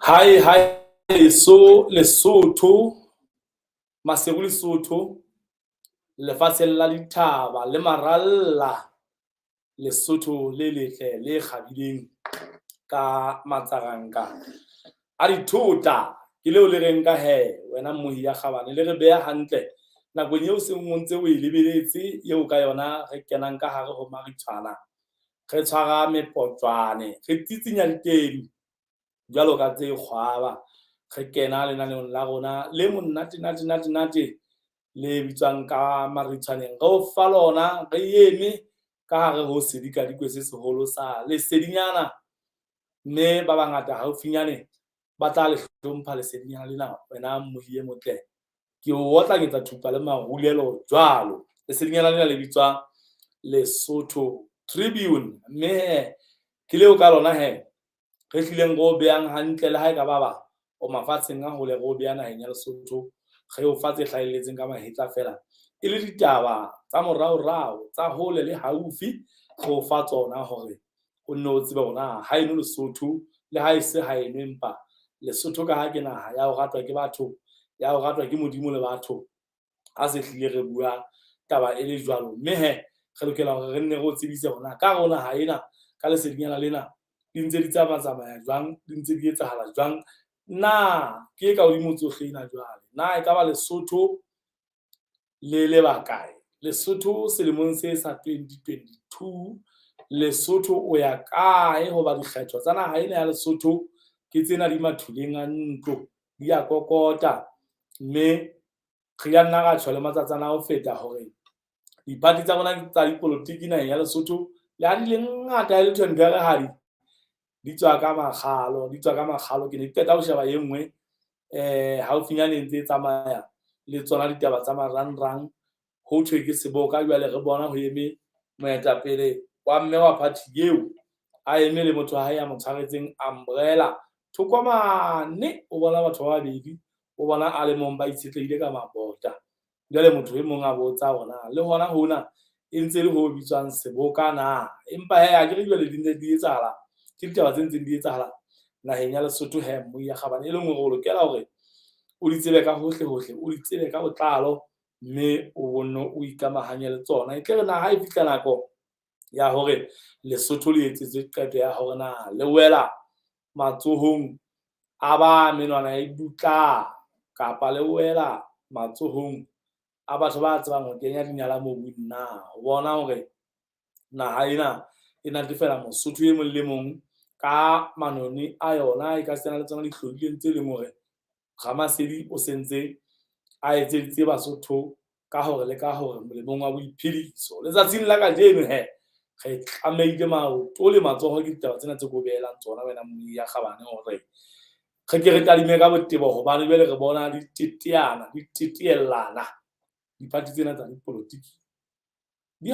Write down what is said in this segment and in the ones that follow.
Hai so Lesotho, Maseru Lesotho, lefatsheng la dithaba le maralla, Lesotho le letle le kgabileng ka matsaranka a dithota ke leo le reng ka he wena mmohi ya kgabane le re beha hantle nakong eo se ngontse o e lebeletse eo ka yona re kenang ka hare ho maritshwana re tshwara mepotswane re tsitsinya diteng jwalo ka tse kgwaba re kena lenaneong la rona le monate le bitswang ka maritshwaneng re o fa lona re eme ka hare ho sedikadikwe se seholo sa lesedinyana mme ba bangata haufinyane ba tla le hlompha lesedinyana lena wena mmohi e motle ke o otlanyetsa thupa le marulelo jwalo lesedinyana lena le bitswa Lesotho Tribune mme ke leo ka lona he re hlileng re o behang hantle le ha eka baba o mafatsheng a hole re o beha naheng ya Lesotho re o fa tse hlahelletseng ka mahetla fela e le ditaba tsa moraorao tsa hole le haufi re o fa tsona hore o nne o tsebe hore ha eno Lesotho le ha e se ha eno empa Lesotho ka ha ke naha ya ho ratwa ke batho ya ho ratwa ke Modimo le batho ha se hlile re bua taba e le jwalo mme he re lokela hore re nne re o tsebise hore ka rona ha ena ka lesedinyana lena di ntse di tsamaya jwang di ntse di etsahala jwang na ke ka hodimo tsohle ena jwale na e ka ba Lesotho le leba kae Lesotho selemong se sa 2022 Lesotho o ya kae hoba dikgetho tsa naha ena ya Lesotho ke tsena di mathuleng a ntlo di ya kokota mme re ya nna ra tjho le matsatsana ho feta hore dipati tsa bona tsa dipolotiki naheng ya Lesotho le ha di le ngata e le 20 hadi di tswa ka makgalo ke ne ke qeta ho sheba e nngwe haufinyane ntse e tsamaya le tsona ditaba tsa marangrang ho thwe ke Seboka jwale re bona ho eme moetapele wa mme wa party eo a eme le motho wa hae ya mo tshwaretseng umbrella thokomane o bona batho ba babedi o bona a le mong ba itshetlehile ka mabota jwale motho e mong a botsa hona le hona hona e ntse le ho bitswang Seboka na empa he a ke re jwale di ntse di etsahala ke ditaba tse ntseng di etsahala naheng ya Lesotho he mmohi ya kgabane e leng hore o lokela hore o di tsebe ka hohle o di tsebe ka botlalo mme o bonno o ikamahanye le tsona e tle re na ha e fihla nako ya hore Lesotho le etsetswe qeto ya hore na le wela matsohong a ba menwana e dutla kapa le wela matsohong a batho ba tsebang ho kenya dinyala mobung na ho bona hore naha ena e natefela Mosotho e mong le mong ka manoni a yona e ka sena le tsona di hlodileng tse leng hore Ramasedi o sentse a etseditse Basotho ka hore le ka hore molemong wa boiphediso letsatsing la kajeno he re tlamehile maoto le matsoho ke ditaba tsena tse go behelang tsona wena mmohi ya kgabane hore re ke re tadime ka botebo hobane jwale re bona di teteellana dipati tsena tsa dipolotiki di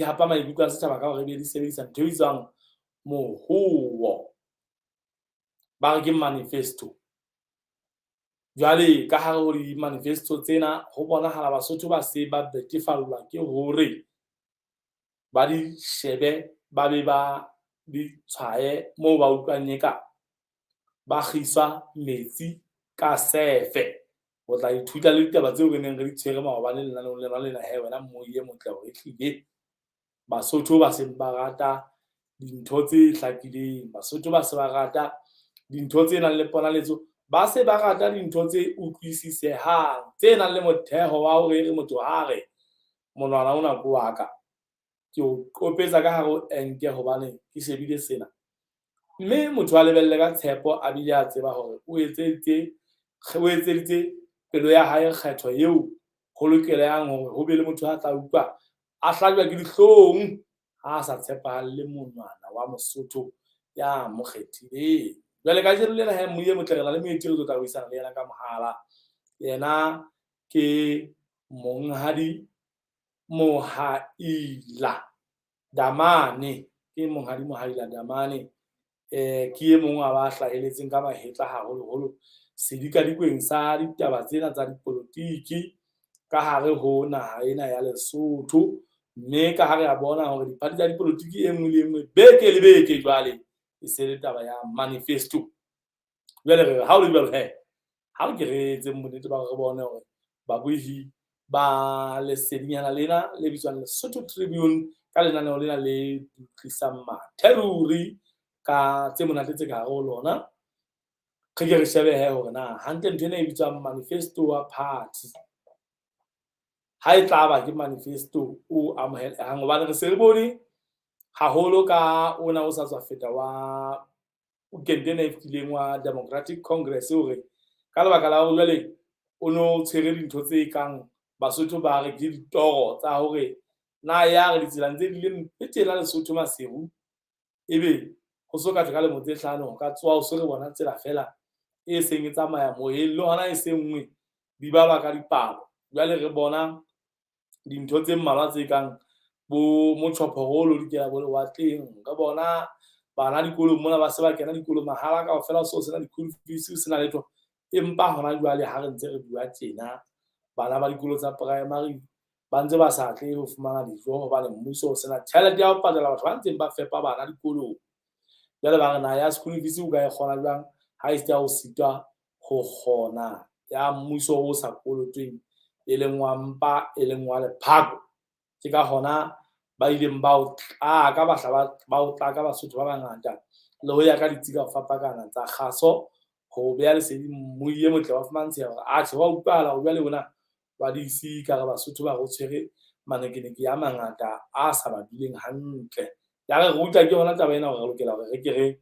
hapa maikutlo a setjhaba ka hore be di sebedisa ntho e bitswang mohuo ba re ke manifesto jwale ka hare ho di manifesto tsena ho bonahala Basotho ba se ba betefallwa ke hore ba di shebe ba be ba di tshwaye moo ba utlwang eka ba kgiswa metsi ka sefe o tla ithuta le ditaba tseo re neng re di tshwere maobane lenaneong lena he wena mmohi e motle hore ehlile Basotho ba seng ba rata dintho tse hlakileng Basotho ba se ba rata dintho tse nang le ponaletso ba se ba rata dintho tse utlwisisehang tse nang le motheho wa hore re motho ha re monwana ona ko wa ka ke o qopetsa ka hare o enke hobane ke shebile sena mme motho a lebelle ka tshepo a bile a tseba hore o etseditse pelo ya hae kgetho eo ho lokelang hore ho be le motho a tla utlwa a hlajwa ke dihlong ha sa tshepahalle monwana wa Mosotho ya mo kgethileng jwale ka jeno lena he mmohi e motle re na le moetedi o tla buisana le yena ka mohala yena ke monghadi Mohaila Damane ke monghadi Mohaila Damane ke e mong wa ba hlahelletseng ka mahetla haholoholo sedikadikweng sa ditaba tsena tsa dipolotiki ka hare ho naha ena ya Lesotho mme ka ha re a bona hore diphathi tsa dipolotiki e nngwe le nngwe beke le beke jwale e se le taba ya manifesto. Jwale re ha o le jwalo ha re ke re etse bonnete ba re bone hore babuhi ba lesedinyana lena le bitswang Lesotho Tribune ka lenaneo lena le tlisang matheruri ka tse monate tse ka hare ho lona. Re ke re shebe hore na hantle ntho ena e bitswang manifesto wa party ha e tla ba ke manifesto o amohelehang hobane re se re bone haholo ka ona o sa tswa feta wa weekend-ena e fetileng wa Democratic Congress hore ka lebaka la hore jwale o no tshwere dintho tse kang Basotho ba re ke ditoro tsa hore na ya re ditselang tse dileng tjena Lesotho Maseru ebe ho soka ka lemo tse 5 ho ka tswa o se re bona tsela fela e seng e tsamaya moyeng le hona e se nngwe di balwa ka dipalo. Jwale re bona dintho tse mmalwa tse kang bo mochoporo di kena bo lewatleng ka bona bana dikolong mona ba se ba kena dikolong mahala kaofela o so sena di-school fees o sena letho empa hona jwale ha re ntse re bua tjena bana ba dikolo tsa primary ba ntse ba sa tle ho fumana dijo hobane mmuso o sena tjhelete ya ho patala batho ba ntseng ba fepa bana dikolong. Jwale ba re na ya school fees o ka e kgona jwang ha e se o sitwa ho kgona ya mmuso o sa kolotweng e leng wa mpa e leng wa lephako. Ke ka hona ba ileng ba o ka bahla ba o tla ka Basotho ba bangata le ho ya ka ditsika ho fapakana tsa kgaso ho beha lesedi mmuye motle wa fumantsha hore atjhe wa utlwahala ho jwale bona ba di sika re Basotho ba re o tshwere manekeneke ya mangata a sa ba bileng hantle. Ya re ruta ke hona taba ena hore re lokela hore re ke re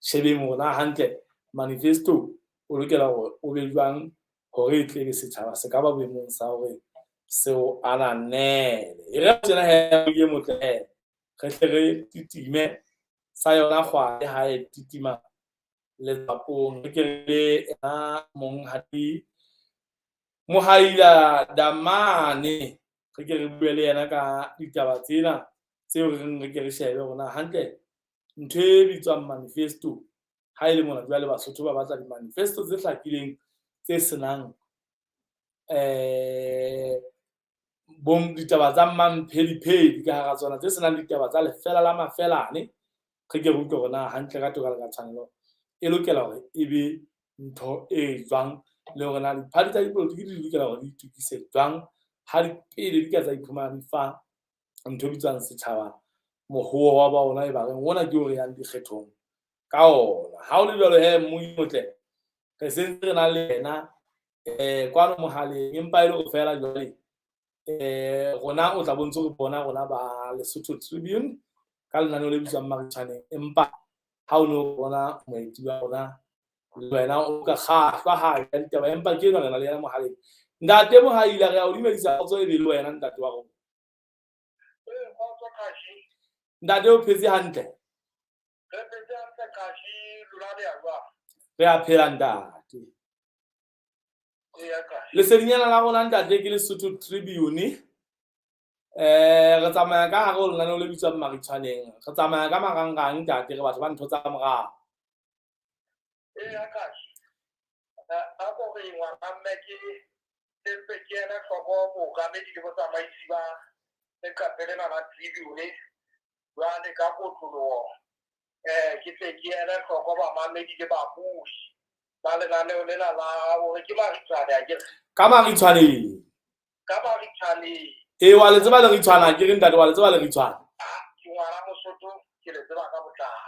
shebeng hore na hantle manifesto o lokela hore o be jwang hore e tle be setjhaba se ka ba boemong sa hore seo ananele e re tsena he motle re tle re titime sa yona kgwale ha e titima letsapong re ke re monghadi Mohaila Damane re ke re bue le yena ka ditaba tsena tseo re ke re shebe hore hantle ntho e bitswang manifesto ha ele mona jwale Basotho ba batla di-manifesto tse hlakileng tse senang ditaba tsa mmanphediphedi ka hara tsona tse senang ditaba tsa lefela la mafelane. Re ke re utlwe hore na hantle ka toka le ka tshwanelo e lokela hore e be ntho e jwang le hore na diphathi tsa dipolotiki di lokela hore di itukise jwang ha di pele di ka tsa iphumana di fa ntho bitswang setjhaba mohuo wa bona e ba reng ona ke hore yang dikgethong ka ona. Ha o le jwalo mmuyi motle re sentse re na le yena kwano mohaleng empa e le ho fela jwale rona o tla bontse re bona rona ba Lesotho Tribune ka lenaneo le bitswang Maritshwaneng empa ha o no bona moeti wa rona le wena o ka kgahlwa ha ya ditaba empa ke yena re na le yena mohaleng. Ntate Mohaila re a o dumedisa kgotso e be le wena ntate wa rona. Ntate o phetse hantle? Re a phela ntate. Lesedinyana la rona ntate ke Lesotho Tribune. Re tsamaya ka hare ho lenaneo le bitswang Maritshwaneng. Re tsamaya ka marangrang ntate re batho ba ntho tsa morao. Ke se ke ere hloko ba mamedi le babui ba lenaneo lena la hore ke Maritshwane akere Ka Maritshwaneng wa le tseba le Ritshwana ke re ntate wa le tseba le Ritshwana ke ngwana Mosotho ke le tseba ka botlalo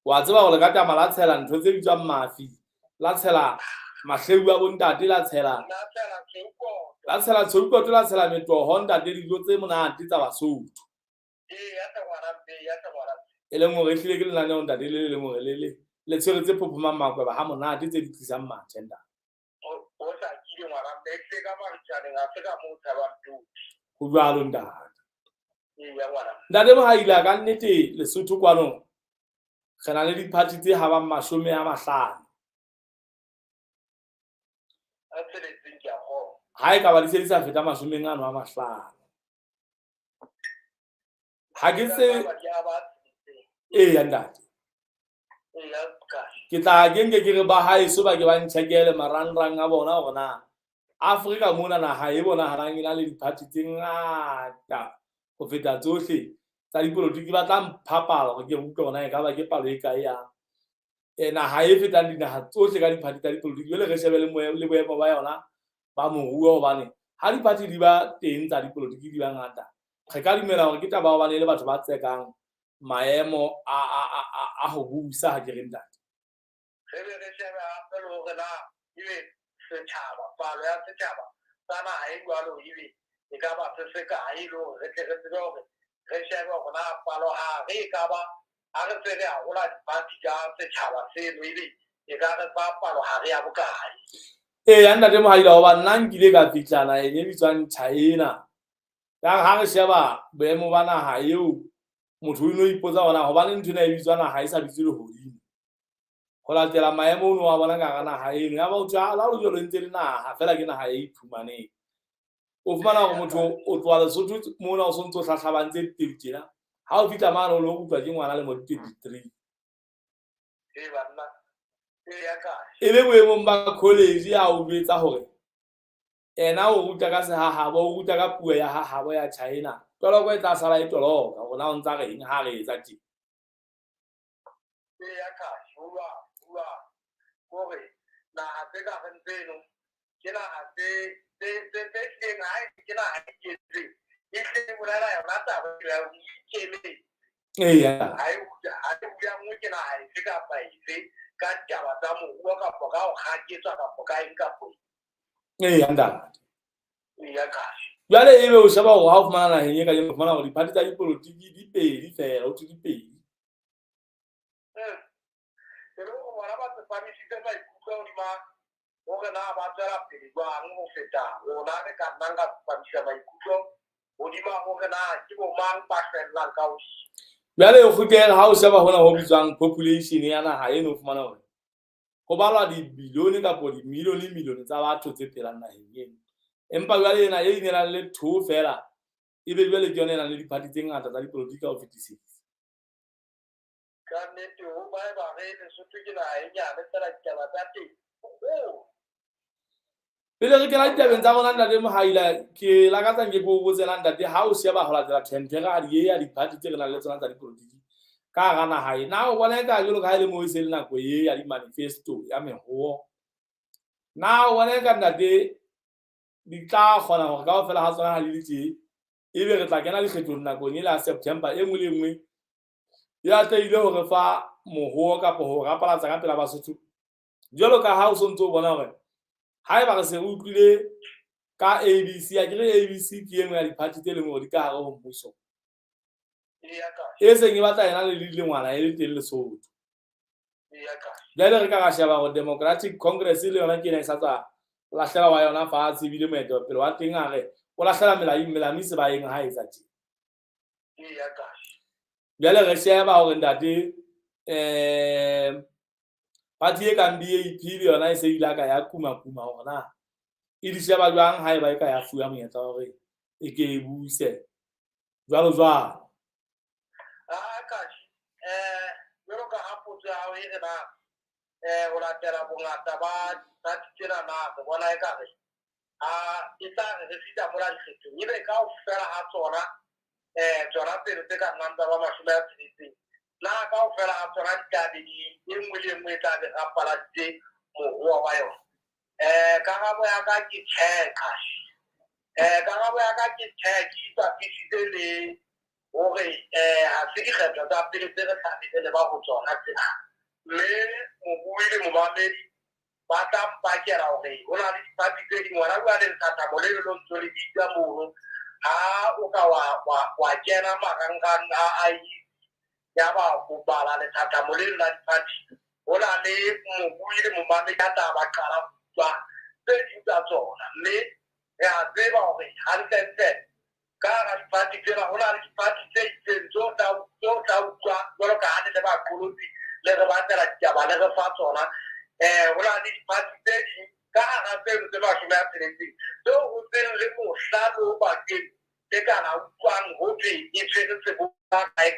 wa tseba hore ka tama la tshela ntho tse bitswang mafi la tshela mahleu a bontate la tshela tsheukoto la tshela metoho ntate dijo tse monate tsa Basotho e leng hore ehlile ke lenaneo ntate le leng hore le tshweretse phophomang makweba ha monate tse di tlisang mathe ntate ho jwalo ntate. Ntate Mohaila ka nnete Lesotho kwano re na le diphathi tse habang 50 ha e ka ba di se di sa feta 50 ha ke se ya ntate ke tla ke re ba haeso ba ke ba nchekele marangrang a bona hore na Afrika mona naha e bona harang ena le diphathi tse ngata go feta tsohle tsa dipolotiki ba tla mphapala gore ke utlwe gona e ka ba ke palo e kae ya naga e fetang dinaga tsohle ka diphati tsa dipolotiki jale re shebe le boemo ba yona ba moruo gobane ga diphati di ba teng tsa dipolotiki di ba ngata re ka dumela gore ke taba gobane le batho ba tsekang maemo a go busa ga ke reng tate re be re shebe gape le gore na ebe setšhaba palo ya setšhaba sa naga e jalo ebe e ka ba se se kae le gore re tle re tsebe gore re shebe gore na palo gare e ka ba a re tsebe a gola diphati ka setšhaba seno ebe e ka re fa palo gare ya bokae ya ntate Mohaila goba nna nkile ka fitlhana e bitswang China ka ga re sheba boemo ba naga eo motho o ino ipotsa gona gobane ntho ena e bitswa naga e sa bitse legodimo go latela maemo o ne wa bona ka ga naga eno ya ba otho la o jalo ntse le naga fela ke naga e iphumaneng o fumana gore motho o tloa Lesotho mona o sontse o tlhatlhabantse tena ga o fitlha mane o le go utlwa ke ngwana le mo 23 e le boemong ba college ya o jwetsa gore ena o ruta ka sehahabo o ruta ka puo ya hahabo ya China toloko e tla sala e toloka gona o ntsa reng ha re etsa teng gore naga tse ka gentseno ke naga tse teng ga ke naga e ketseng e tle bolela yona taba ya o ikemetse ga e utlwangwe ke naga efe kapa efe ka ditaba tsa moruo kapo ka go gaketswa kapo ka eng kapo ntate jale ebe o sheba gore ga o fumana nageng e ka jeno o fumana gore diphati tsa dipolotiki di pedi fela o thwe di pedi bona ba tsepamisitse maikutlo hodima gore na ba tswela pele jwang go feta rona re ka nnang ka tsepamisa maikutlo hodima gore na ke bomang ba fellang ka hodimo jale o kgutlega ga o sheba gona go bitswang population ya naga eno o fumana gore go balwa dibilione kapo dimilione tsa batho tse phelang nageng eno empa jale ena e inelang le 2 fela ebe jale ke yone e nang le diphati tse ngata tsa dipolotiki ka go fetisisa ka nnete go ba e ba ge Lesotho ke naga e nyane fela ditaba tsa teng pele re kena ditabeng tsa bona ntate Mohaila ke lakatsang ke go botsela ntate ga o sheba go latela thentheradi e ya diphati tse re nang le tsona tsa dipolotiki ka ga naga e na o bona ka jalo ka e le mo e se le nako e ya di-manifesto ya mehuo na o bona ka ntate di tla kgona gore ka go fela ga tsona ga di le tse ebe re tla kena dikgethong nakong e le ya September e nngwe le nngwe ya tlaile gore fa mohuo kapo go rapalatsa ka pela Basotho jalo ka ha o sontse o bona gore ha e ba re se re utlwile ka ABC ya kere ABC ke engwe ya diphati tse leng gore di ka gare go mmuso e seng e batla ena le ngwana e le teng Lesotho jale re ka ga sheba gore Democratic Congress le yona ke ena e sa tswa lahlela wa yona fa a tsebile moetapele wa teng a re o lahlela melamisi ba eng ha etsa teng jale re sheba gore ntate party e kang BAP le yona e se ile ka ya kuma gore na e di sheba jwang ha e ba e ka ya fuwa monyetla hore e ke e buse jwalo jwalo ka ha potso ya hao e re na o latela bongata ba tsena na re bona e kare e tla re feta mola dikgethong ebe ka o fela ha tsona pele tse ka nnang tsa ba 60 na ka o fela ha tsona ditabedi e nngwe le nngwe e tla be rapaladitse moruo wa yona karabo ya ka ke karabo ya ka ke ke ipapisitse le gore ha se dikgetho tsa pele tse re tlhabile le ba go tsona tsena mme mobui le momamedi ba tla mpakela gore go na le diphati tse dingwe wena bua le lethathamo le le lontse le bitsa mono ha o ka wa kena marangrang a ya ba go bala lethathamo le la diphati go na le mobui le momamedi a tla ba qala tswa tse ding tsa tsona mme re a tseba gore hantle ka ga diphati tsena go na le diphati tse itseng tso tla utlwa jalo ka ha le baqolotsi le re batlela ditaba le re fa tsona go na le diphati tse ding ka gara tseno tse 60 tseo go tseng le mohlalo o bakeng tse kana utlwang go thwe e tshwere seboka kae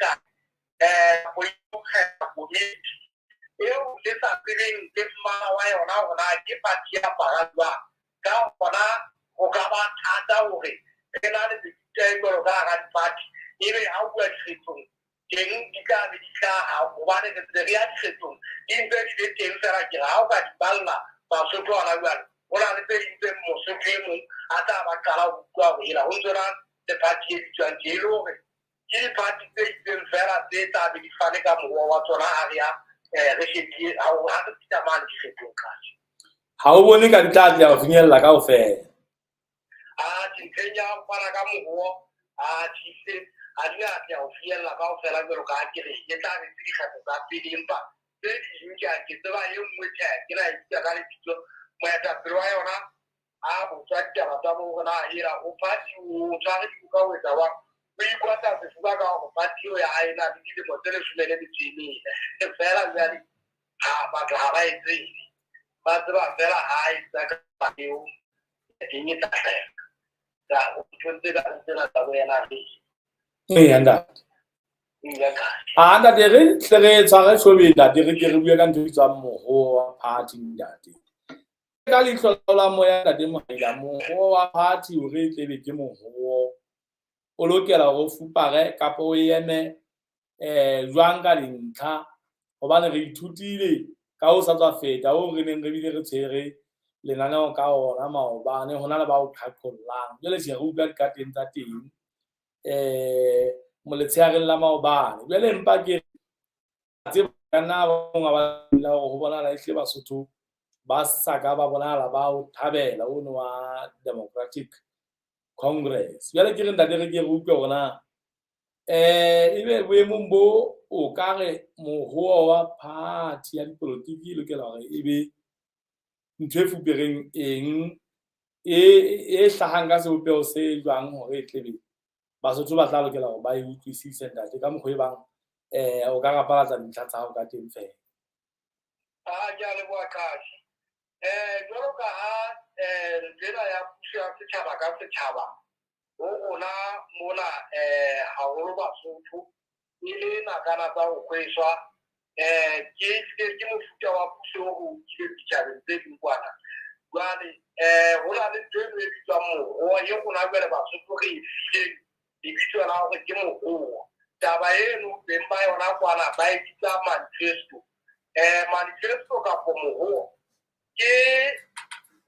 go ikgela komiti eo le sa tsebeng le mmala wa yona gona ke pati ya parajwa ka gona go ka ba thata gore re na le ditego ka ga party ebe ha o bua tshitsong teng di ka be di tla ha o ba ne ke re ya tshitsong di ntse di teng fela ke ha o ka di balla ba so tlo ala bua ona le tse mo so ke mo ata ba kala o bua go ila o tsora the party e tswa jelo re ke di party tse fela tse ta be di fane ka mo wa tsona area re shedi ha o ha tsa mane di fetong ka ha o bone ka ditla ya go finyella ka ofela di kenya para ka mo di se a di a ya o fiela ka ofela go ka ke re ke tla re di khatsa tsa pele empa tse di ke a ke tseba ye nngwe tsa ke na itse ka le ditso mo ya ta pero yona a bo tsa taba tsa bo na hira o party o tsa re di ka wetsa wa o ikwata se fuka ka go party o ya ina di le motsele shumele di tsini e fela jali ba tla ba itse ba tseba fela ha itse ka peo e ni ta da o tshwantse ka tsela tsa go yana le yanda anda dire tle tsare shobela dire ke re bua ka ntho tsa moho wa party ndate ka leihlo la moya ka demo ya moho wa party o re tle be ke moho o lokela go fupare kapo o eme jwang ka dintlha gobane re ithutile ka o sa tswa feta o re neng re bile re tshwere lenaneo ka ona maobane go na le ba o qhaqollang jale se re utlwa dikateng tsa teng moletshehare la maobane jale empa ke tseba kana ba la go bona la hle Basotho ba sa ka ba bonala ba o thabela o no wa Democratic Congress jale ke re ntate re ke re utlwe gona ebe boemong bo o ka re moruo wa party ya dipolotiki lokela gore ebe ntho e fupereng eng e hlahang ka sebopego se jwang hore e tlebe Basotho ba tla lokela gore ba e utlwisise ntate ka mokgwa e bang o ka rapalatsa dintlha tsa hao ka teng fela ke a leboha kahle jwalo ka ha tsela ya puso ya setjhaba ka setjhaba ho rona mona haholo Basotho e le nakana tsa go kweswa ke mofuta wa puso o ke ditjhabeng tse ding kwana jwale ho na le ntho e bitswang moruo ye go na le Basotho re e fileng lebitso la hore ke moruo taba eno beng ba yona kwana ba e bitsa manifesto kapo moruo ke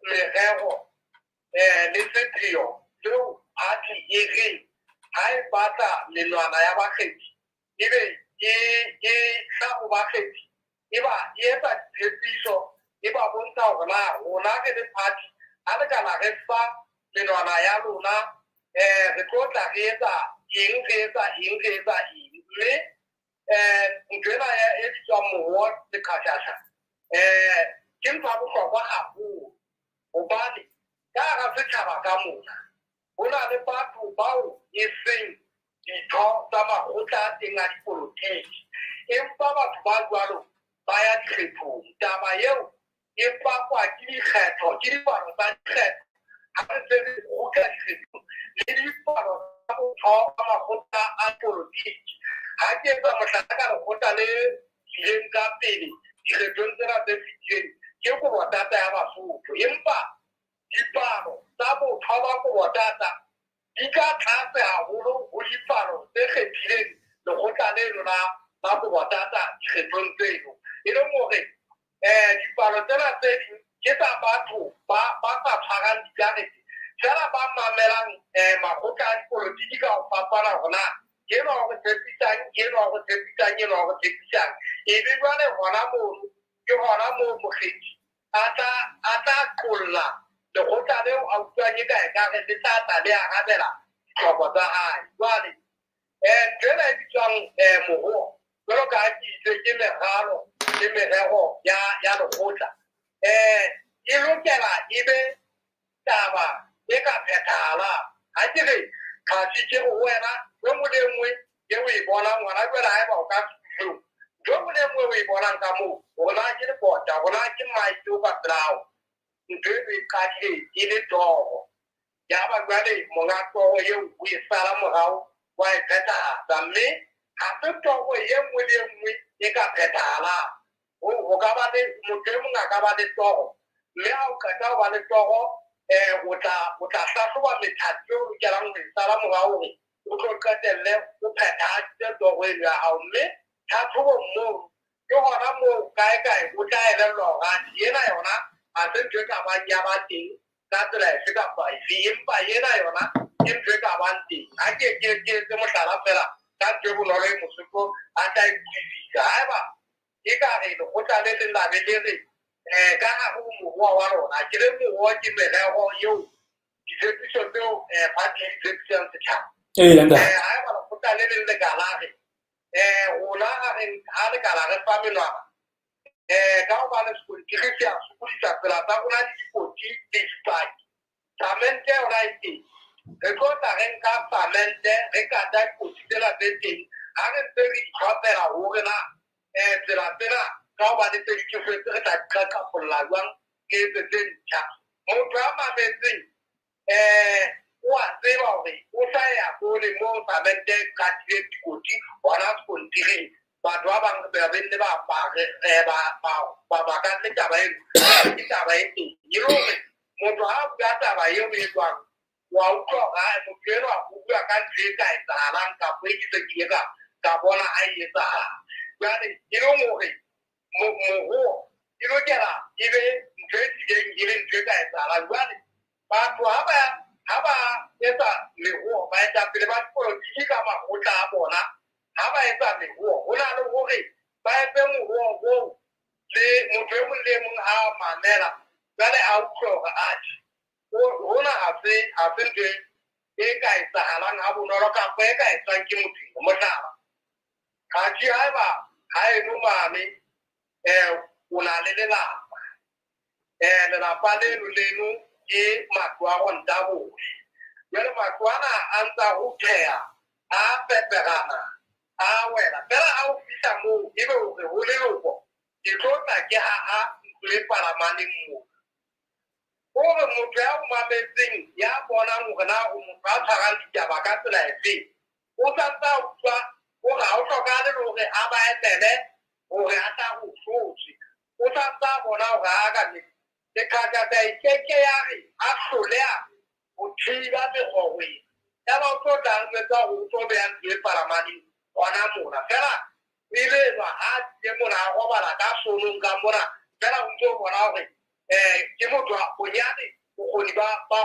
merero le sepheo seo a di etseng ha e batla menwana ya bakgethi ebe e tla go bakgethi eba e etsa ditshepiso e ba bontsha hore na rona ke le party a le kana re fa menwana ya lona re tlo tla re etsa eng mme ntwela ya e bitswang moruo le kgashasha ke ntho ya bohlokwa haholo hobane ka hara setjhaba ka mona ho na le batho bao e seng ditho tsa makgotla a teng a dipolotiki empa batho ba jwalo ba ya dikgethong taba eo e pakwa ke dikgetho ke dipalo tsa dikgetho ha re se re kgutla dikgethong le dipalo tsa botho ba makgotla a polotiki ha ke etsa mohlala ka lekgotla le ileng ka pele dikgethong tsena tse fetileng ke kobotata ya Basotho empa dipalo tsa botho ba kobotata di ka tlase haholo ho dipalo tse kgethileng lekgotla leno la kobotata dikgethong tseno e leng hore dipalo tsena tse ding ke tsa batho ba sa tshwarang dikarete fela ba mamelang makgotla a dipolotiki ka ho fapana hore na enwa go tshepisang enwa go tshepisang ebe jwale gona mono ke gona moo mokgethi a tla qolla lekgotla leo a utlwang e ka ekare le tla tla le arabela ditlhoko tsa hae jwale tsena e bitswang moruo jwalo ka ha ke itse ke meralo le merero ya lekgotla e lokela e be taba e ka phethahalang ha ke re kgasi ke go wena yo mo le nngwe ye o e bonang ngwana jwale haeba o ka fihlong jo mo le nngwe o e bonang ka moo gona ke lebota gona ke maito ka pelao ntho e qadile e le toro ya ba jwale monga toro eo o e sala morao wa e phethahatsa mme ha se toro ye nngwe le nngwe e ka phethahalang o ka ba le motho e mong a ka ba le toro mme ha o qeta ho ba le toro o tla hlahloba methathi o lokelang ho e sala morao hore o tlo qetelle o phethahatse toro eno ya hao. Mme tlhatlhobong moo ke hona moo kae o tla elellwa hore ena yona ha se ntho e ka bang ya ba teng ka tsela efe kapa efe, empa ena yona ke ntho e ka bang teng. Ha ke etse mohlala fela ka ntho e bonolo e mosotho a tla e utlwisisa. Haeba e ka re lekgotla le leng la be le re ka hare ho moruo wa rona ke le moruo ke merero eo ditshebediso tseo party e sebedisang setjhaba. Haeba lekgotla le leng le ka la re rona ha le ka la re fa menwana ka ho ba le sekontiri se a sokodisa tsela tsa rona le dikoti le dipaki. Samente yona e teng, re tlo tla re nka samente re kata dikoti tsela tse teng ha re ntse re itlhophela hore na tsela tsena ka ho ba le tse ditefetse re tla di qaqapholla jwang ke etse tse ntjha. Motho a mametseng o a tseba hore o sa ya pole moo samente katile dikoti hona sekontiring. Batho ba bang ba benne ba ka le taba eno ke taba e teng. E le hore motho ha o bua taba eo e jwang wa utlwa hore motho eno a bua ka ntho e ka etsahalang kapo e ke se ka bona a e etsahalang. Jwale e le hore moruo e lokela e be ntho e tsileng e le ntho e ka etsahalang. Jwale batho ha ba etsa meruo ba etapele ba dipolotiki ka makgotla a bona, ha ba etsa meruo ho na le hore ba etse moruo moo le motho e mong le mong a mamela. Jwale a utlwe hore hona ha se ntho e ka etsahalang ha bonolo kapo e ka etswang ke motho. Mohlala, kgathi haeba ha eno mane o na le lelapa leno ke matlo a gontabole. Jwale matlo ana a ntsa ho theha a peperana a wela fela ha o fihla moo ebe hore ho leloko ke tlo tla ke ha ntlo e palamaneng moo. Hore motho ya o mametseng ya bonang hore na o motho a tshwarang ditaba ka tsela efe, o santsa utlwa hore ha o hlokahale le hore a ba etele hore a tla ho hlotse. O santsa bona hore a ka nnete lekgakatsa e keke ya re a hloleha ho thiba mekgoro ena. Ya ba o tlo tlang etsa hore o tlo beha ntlo e palamaneng hona mona fela e lelwa ha ke mona a robala ka fonong ka mona fela o ntso bona hore ke motho a bonyane bokgoni ba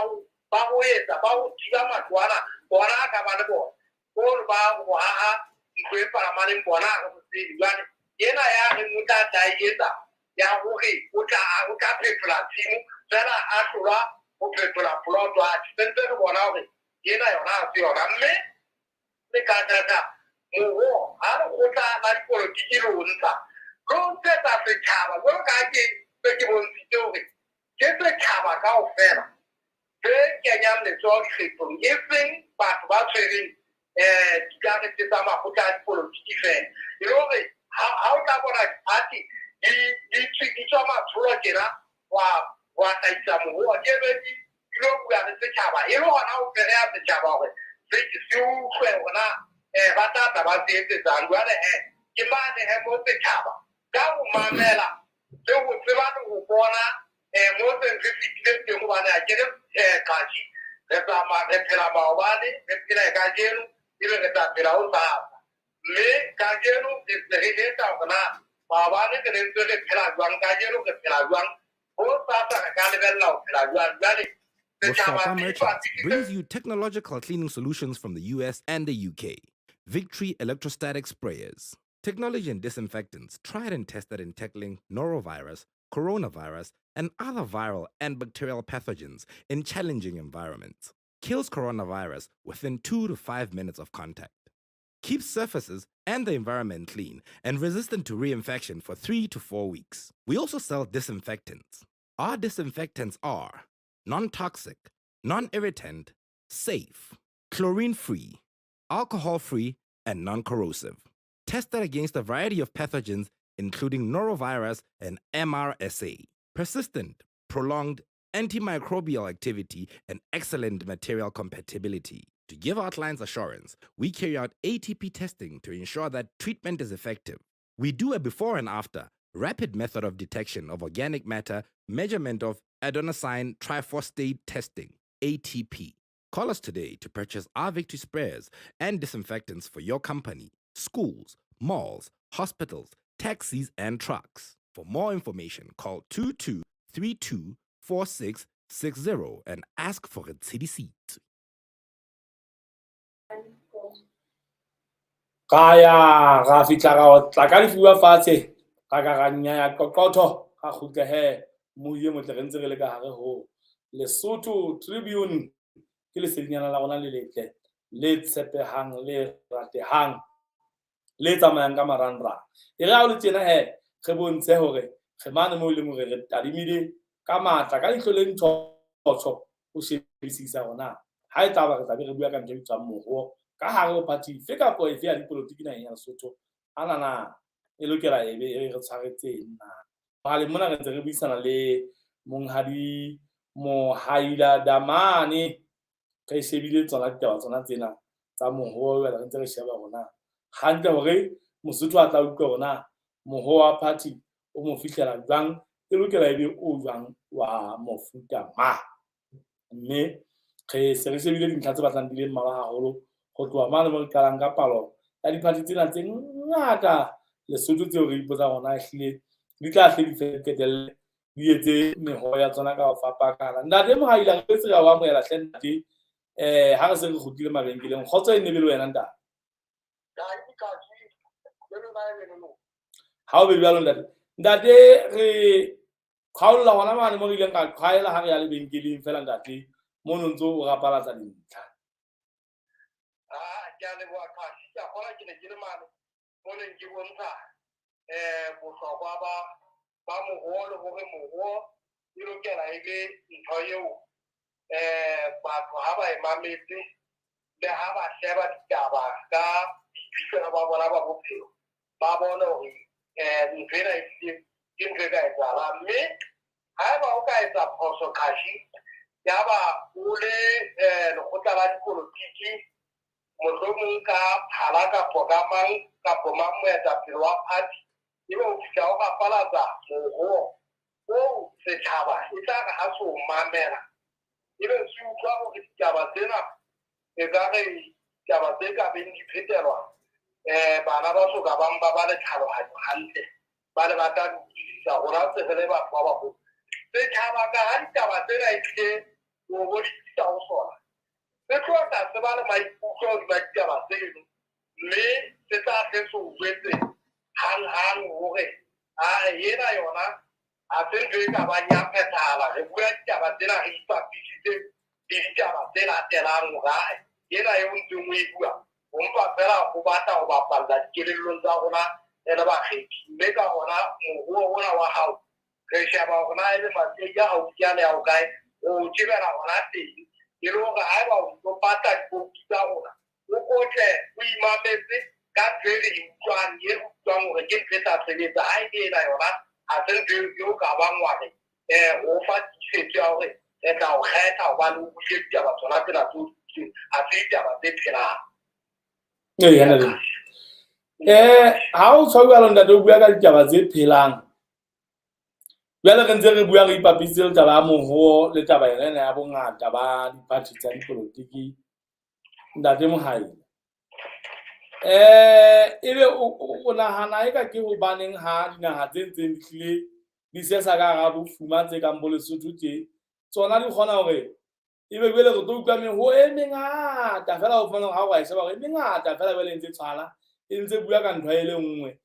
ho etsa ba ho thiba matwana bona a ka ba le bona hore ba ho haha ntlo e palamaneng bona a re botsebi. Jwale ena ya re motho a tla e etsa ya hore o tla phetola tshimo fela a hlolwa ho phetola poloto a tshentse re bona hore ena yona ha se yona. Mme le ka tata moruo ha lekgotla la dipolotiki le ho ntsha lo ntshetsa setjhaba jwalo ka ke bontshitse hore ke setjhaba kaofela se kenyang letsoho dikgethong, e seng batho ba tshwereng dikarete tsa makgotla a dipolotiki fela. E le hore ha o tla bona di-party di tswa matsholo tjena wa hlahisa moruo ke be di lo bua le setjhaba e le hona ho fereha setjhaba hore se utlwe hona ba tla ba se etsetsang. Jwale ke mane mo setjhaba ka ho mamela le ho tseba le ho bona mo se re fitile teng hobane a kere kgathi re phela maobane re phela kajeno ebe re tla phela ho sasa. Mme kajeno re etsa hore na maobane ke re ntse re phela jwang kajeno re phela jwang ho sasa re ka lebella ho phela jwang. Jwale Bohlokwa Merchants brings you technological cleaning solutions from the US and the UK. Victory electrostatic sprayers. Technology and disinfectants tried and tested in tackling norovirus, coronavirus, and other viral and bacterial pathogens in challenging environments. Kills coronavirus within 2 to 5 minutes of contact. Keeps surfaces and the environment clean and resistant to reinfection for 3 to 4 weeks. We also sell disinfectants. Our disinfectants are non-toxic, non-irritant, safe, chlorine-free, alcohol-free, and non-corrosive. Tested against a variety of pathogens including norovirus and MRSA. Persistent, prolonged antimicrobial activity and excellent material compatibility. To give our clients assurance, we carry out ATP testing to ensure that treatment is effective. We do a before and after rapid method of detection of organic matter, measurement of adenosine triphosphate testing, ATP. Call us today to purchase our Victory sprayers and disinfectants for your company, schools, malls, hospitals, taxis, and trucks. For more information, call 22324660 and ask for a CDC. Kaya ga fitla ga tla ka difiwa fatshe ga ka ga nyaya qoqotho ga khutlehe moye motle re ntse re le ka hare ho Lesotho Tribune ke lesedinyana la rona le letle le tshepehang le ratehang le tsamayang ka marangrang e re ha o le tjena he re bontshe hore re mane mo le mo re tadimile ka matla ka ihlo le ntshotso o shebisisa rona ha e taba re tla be re bua ka ntho e bitswang moruo ka hare ho party fe kapo efe ya dipolotiki naheng ya Lesotho anana e lokela e be re tshwaretseng na hale mona re ntse re buisana le monghadi Mohaila Damane re shebile tsona ditaba tsona tsena tsa moruo re ntse re sheba rona hantle hore Mosotho a tla utlwa rona moruo wa party o mo fihlela jwang e lokela e be o jwang wa mofuta ma mme re se re shebile dintlha tse batlang di le mmalwa haholo go tloha mane mo re qalang ka palo ya diphati tsena tse ngata Lesotho tseo re ipotsa rona ehlile di tla hle di fetelle di etse meho ya tsona ka ho fapakana ntate Mohaila re se ra wa moela hlente ha re se re kgutlile mabenkeleng kgotso e ne be le wena ntate ha o be jwalo ntate re kgaolla hona mane mo re ileng ka qhaela ha re ya lebenkeleng fela ntate mo no ntso o rapalatsa dintlha ke a leboha Kasi ke a kgona ke ne ke le mane mo neng ke bontsha bohlokwa ba moruo le hore moruo e lokela e le ntho eo batho ha ba e mametse le ha ba sheba ditaba ka boiphihlelo ba bona ba bophelo ba bone hore ntho ena ke ntho e ka etsahalang mme haeba o ka etsa phoso Kasi ya ba o le lekgotla la dipolotiki mohlomong ka phala kapo ka mang kapo mang moetapele wa party ebe o fihla o gapalatsa moruo o setjhaba e tla re ha se o mamela ebe se utlwa hore ditaba tsena e ka re ditaba tse ka beng di phetelwa bana ba soka bang ba le tlhaloganyo hantle ba le batla di utlwisisa rona tse re le batho ba bagolo setjhaba ka ha ditaba tsena e tlile o bodisa ho sona se tloha tlase ba le maikutlo hodima ditaba tseno mme se tla hle se o jwetse hang hore ena yona ha se ntho e ka bang ya phethahala re bua ditaba tsena re ipapisitse le ditaba tse latelang hore ena eo ntseng o e bua o mpa fela go batla ho bapalla dikelellong tsa rona e le bakgethi mme ka hona moruo ona wa hao re sheba hore na e le matei a haufi a le ao kae o tsebela hona teng e le hore haeba o ntso batla diboutu tsa rona o kotle o imametse ka ntho e re utlwang e utlwang hore ke ntho e tla sebetsa ha e ena yona ha se ntho eo ka bang ware o fa tiisetso ya hore re tla o kgetha ho ba le o butle ditaba tsona tsena tse ha se ditaba tse phelang ha o tshwa jwalo ntate o bua ka ditaba tse phelang jwale re ntse re bua re ipapisitse le taba ya moruo le taba ena ya bongata ba diparty tsa dipolotiki ntate Mohaila ebe o nahana eka ke hobaneng ha dinaha tse ntseng di hlile di sesa ka hara bofuma tse kang bo Lesotho tje tsona di kgona hore ebe jwale re tlo utlwa meho e mengata fela ho fana ha o ka sheba hore e mengata fela jwale ntse tshwana e ntse bua ka ntho e le nngwe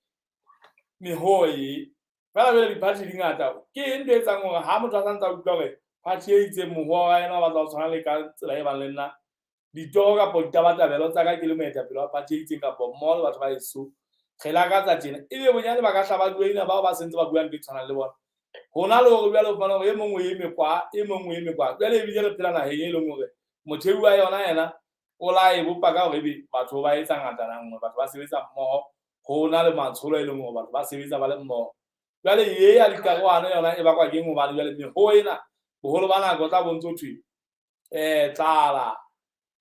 meho e fela jwale diparty di ngata ke ntho e etsang hore ha motho a sa ntse a utlwa hore party e itseng moho wa ena ba tla tshwana le ka tsela e bang le nna ditoro kapo ditabatabelo tsa ka ke le moetapele wa party e itseng kapo mmoho le batho ba eso re lakatsa tjena ebe bonyane ba ka hlaba duena bao ba sentse ba buang ntho e tshwanang le bona hona le hore jwale o fana hore e mongwe e mekwa jwale ebile re phela naheng e leng hore mothei wa yona yena o la e bopa ka hore ebe batho ba etsa ngatana nngwe batho ba sebetsa mmoho ho na le matsholo e leng hore batho ba sebetsa ba le mmoho jwale ye ya dikarohano yona e bakwa ke ngobane jwale meho ena boholo ba nako tla bontse thwe tlala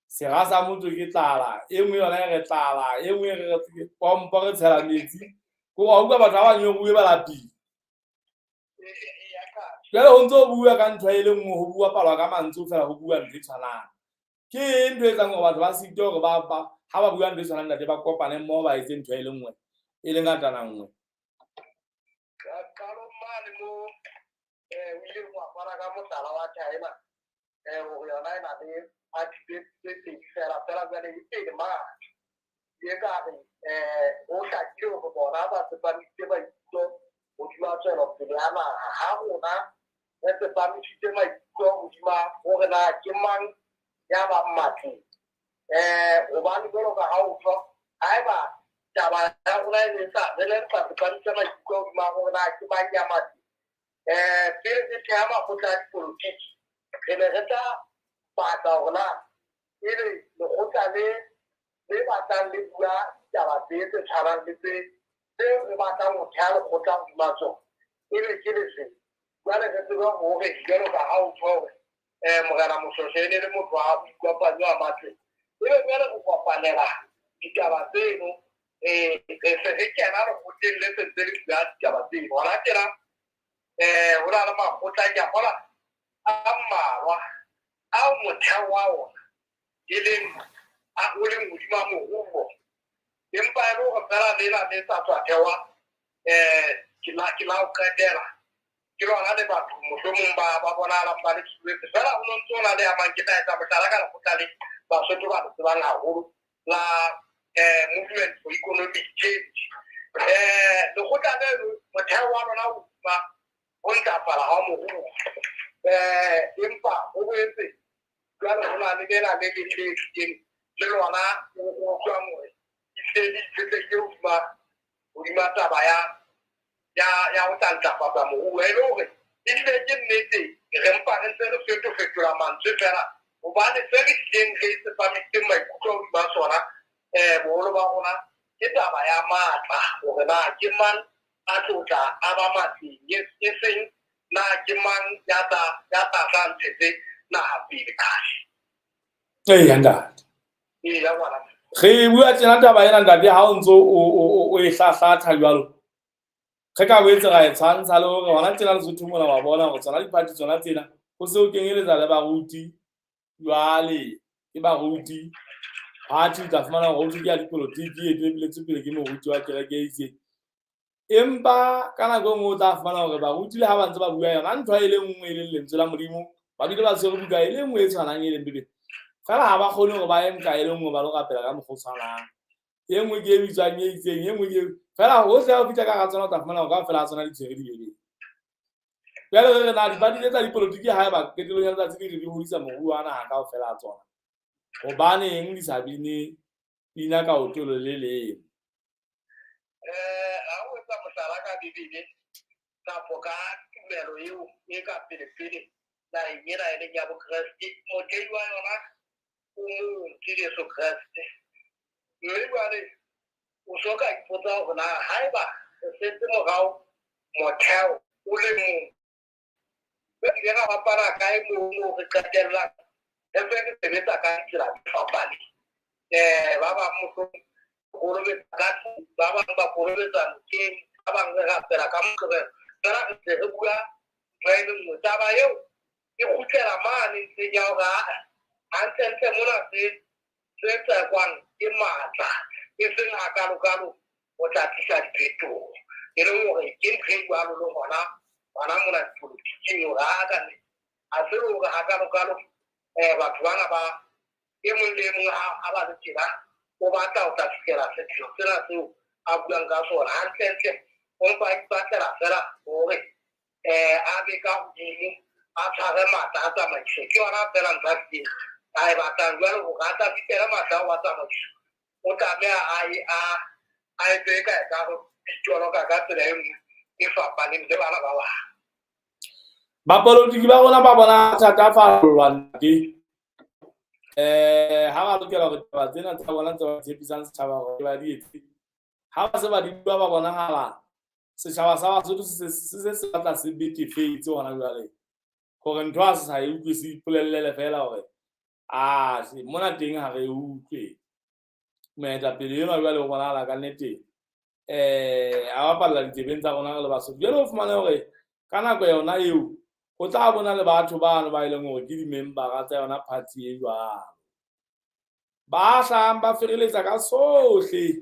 sera sa motho ke tlala e nngwe yona re tlala e nngwe re pompo re tshela metsi go wa utlwa batho ba ba nyoruwe ba lapile jwale ho ntso bua ka ntho e le nngwe ho bua palwa ka mantswe fela ho bua ntho e tshwanang ke ntho e tsang hore batho ba sitwe hore ha ba bua ntho e tshwanang ntate ba kopane mmoho ba etse ntho e le nngwe e le ngatana nngwe ka lo mane mo o ile go apara ka motlala wa China go yona ena le activate fela jwale e teng ma ye ka re o hlakile go bona ba tsepamise maikutlo hodima tswelopele ya naga ga rona re tsepamisitse maikutlo hodima gore na ke mang ya ba mmatleng gobane jalo ka ga o tswa ga e ba taba ya rona e le sa re le sa tsepamise maikutlo hodima gore na ke mang ya matleng pele re thea makgotla a dipolotiki re ne re tla batla gore na e le lekgotla le batlang le bua taba tse tshwarang le tseo re batlang go thea lekgotla hodima tsona e be ke le se jwale re tseba gore jalo ka ga o tswa gore mogala mosošene le motho wa boikopanyo a matleng e be jwale go kopanela ditaba tseno re se re kena lekgotleng le sentse le bua ditaba tseno gona tjena go na le makgotlanyana gola a mmalwa ao motheo wa ona e leng o leng hodima moruo empa e le gore fela lela le sa tswa thewa ke la o qetela ke lona le batho mohlomong ba bonalang ba le tshuetse fela go nontse o na le amang ke taetsa motlhala ka lekgotla le basotho ba le tsebang haholo la movement for economic change lekgotla le motheo wa lona hodima o ntlafala ga moruo empa go boetse jwale go na le lela le letleng le lona o tswang gore e ke hodima taba ya go tantlafatsa moruo e le gore e tlile ke nnete re mpa re ntse re fetofetola mantswe fela gobane se re tlileng re tsepamisitseng maikutlo hodima sona boholo ba rona ke taba ya maatla gore na ke mang a tlotla a ba matleng e seng na ke mang ya tlatla ntshetse naga pele kae ntate ya ngwana re bua tjena taba ena ntate ha o ntso o e hlahlatha jwalo ge ka boetse ga e tshwantsha le gore gona tjena lesotho mona wa bona gore tsona dipati tsona tsena go se o kenyeletsa le baruti jwale ke baruti party tla fumana gore o ke ya dipolotiki e tebeletse pele ke moruti wa kereke e itseng empa ka nako nngwe o tla fumana gore baruti le ha ba ntse ba bua yona ntho e le nngwe e leng lentswe la modimo ba bile ba tshwere buka e le nngwe e tshwanang e leng bebe fela ha ba kgone gore ba ye nka e le nngwe ba lo rapela ka mokgwa o tshwanang e nngwe ke e bitswang e itseng e nngwe ke fela ho se o fitla ka ga tsona o tla fumana gore ka fela a tsona di tshwere dibebeng jwale re na dipati tse tsa dipolotiki ha e ba qetelong ya letsatsi di hodisa moruo wa naga kao fela a tsona gobaneng di sa bine pina ka otolo le leng ha o etsa mohlala ka bibele kapo ka tumelo eo e ka pelepele naheng ena e leng ya bokreste modeli wa yona o mong ke Jesu Kreste mme jwale o soka ipotsa gore na ha eba re setse morao motheo o le mong re ga bapara kae moo re qetellang re fe re sebetsa ka ditsela tse fapaneng ba bang ba bang ba korobetsa nokeng ba bang re rapela ka moqebelo fela re tle re bua ntho e le nngwe taba eo e kgutlela mane ntseng ya gore hantlentle mona se tsekwang ke maatla e seng hakalo-kalo o tla tlisa diphetogo e leng gore ke ntho e jwalo le gona mona dipolotiking gore a se gore hakalo-kalo batho bana ba e mong le e mong a ba le tjena o batla o tla fitlhela selo sena seo a buang ka sona hantlentle ompa a ipatlela fela gore a be ka godimo a tshware matla a tsamaiso ke yona fela ntho a teng a e batlang jwale gore a tla fitlhela matla a wa tsamaiso o tlameha a e tseye ka e kare pitoloka ka tsela e nngwe e fapaneng le bana ba bang bapolotiki ba rona ba bona thata fa lwanke ha ba lokela gore taba tsena tsa bona tse ba tshepisang setšhaba gore ba di etse ha ba se ba di bua ba bonagala setšhaba sa basotho se batla se betefetse gona jwale gore ntho a se sa e utlwe se ipolelele fela gore mona teng ga re utlwe moetapele enwa jwale go bonagala ka nnete a bapalela ditsebeng tsa rona re le basotho jalo o fumane gore ka nako yona eo o tla bona le batho bano ba ileng hore ke di-member tsa yona party e jwalo ba hlahang ba fereletsa ka sohle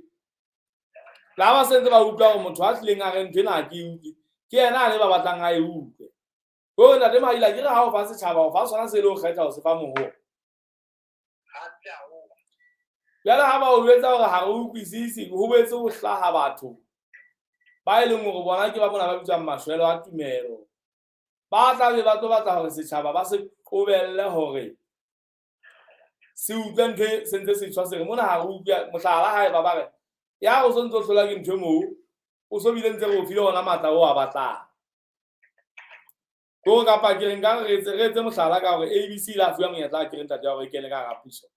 la ba sentse ba utlwa hore motho a tlileng a re ntho ena ke utlwe ke yena a le ba batlang a e utlwe ho ntate Maila ke re ha o fa setjhaba o fa sona se le o kgetha ho se fa moho jwale ha ba o etsa hore ha re utlwisisi ho boetse ho hlaha batho ba ileng hore bona ke ba bona ba bitswang mashwele a tumelo ba tla be ba tlo batla hore setjhaba ba se qobelle hore se utlwe ntho sentse se tshwa se re mona ha re utlwa mohlala ha e ba re ya o so ntse o hlola ke ntho moo o so bile ntse re o file ona matla o a batlang go kapa ke reng ka re etse mohlala ka hore ABC la fuwa monyetla ke reng tate ya hore ke le ka ga puso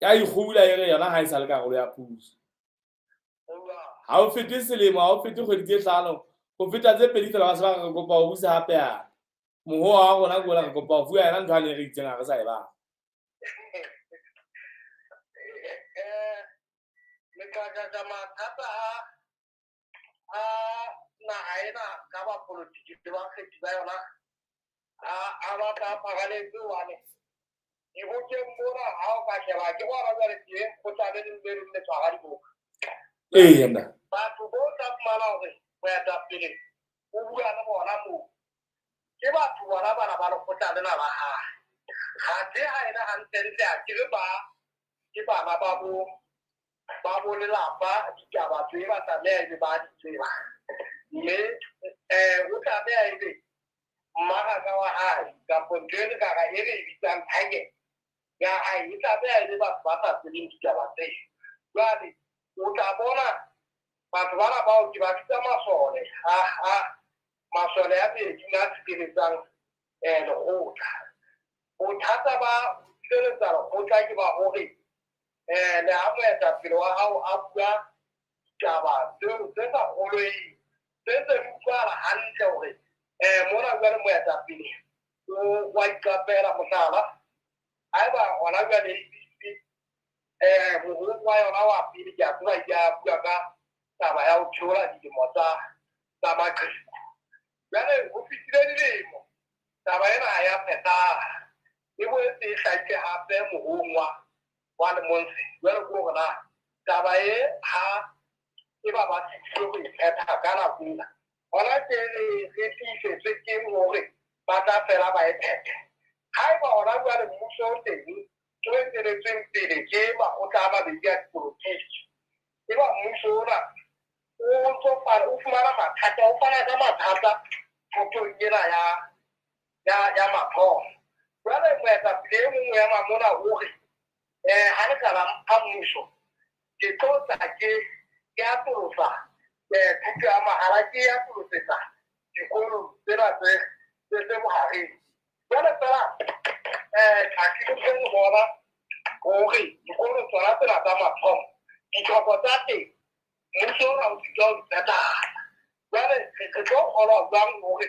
ya ikgula e re yona ha e sa le karolo ya puso ha o fete selemo ha o fete kgwedi tse hlano go feta tse pedi fela ba se ba re kopa ho busa hape ya moho wa rona go la re kopa ho fuwa yena ntho a ne re itseng ha re sa e ba ka mathata a naha ena ka ba politiki ba kgethi ba yona a ba ka phagaletse wane e boteng bona ha o ka sheba ke bona jwale teng go tlabe le mbe le tshwara diboka yena batho bo tla fumana hore moetapele o bua le bona moo ke batho bona bana ba lekgotla lena la hae ga se ha ena hantle a ke re ke bana ba bo lelapa ditaba tse ba tlameha ebe ba di tseba mme o tlameha ebe mmaraka wa hae kapo ntho e le ka ga e re e bitsang target ya hae e tlameha ebe batho ba sa tsebeng ditaba tse jwale o tla bona batho bana bao ke ba bitsa masole masole ya bedi a tshireletsang lekgotla bothata ba tshireletsa lekgotla ke ba hore le ha moetapele wa hao a bua ditaba tseo tse sa kgolweng tse utlwala hantle hore mona jwale moetapele wa iqapela mohlala haeba hona jwale moholo wa yona wa pele ke a tseba ke a bua ka taba ya ho theola dilemo tsa maqheku jwale ho fetile dilemo taba ena ha ya phethahala e boetse e hlahile hape mohong wa lemonse jwale ko hore na taba e ha e ba sitile ho e phetha ka nako ena hona ke re tiisetswe ke hore ba tla fela ba e phethe haeba hona jwale mmuso o teng o eteletsweng pele ke makgotla a mabedi a dipolotiki e ba mmuso ona o fumana mathata o fana ka mathata thutong ena ya maphoso jwale moetapele e mongwe ya mamona hore ha le ka ba mmuso ke tlo ke atolosa thuto ya mahala ke atolosetsa dikolo tsena tse bohareng jwale fela ha ke tlo bona hore dikolo tsona tsena tsa mathomo ditlhoko tsa teng mmuso ona o ditla ho phethahatsa jwale re tlo kgolwa jwang hore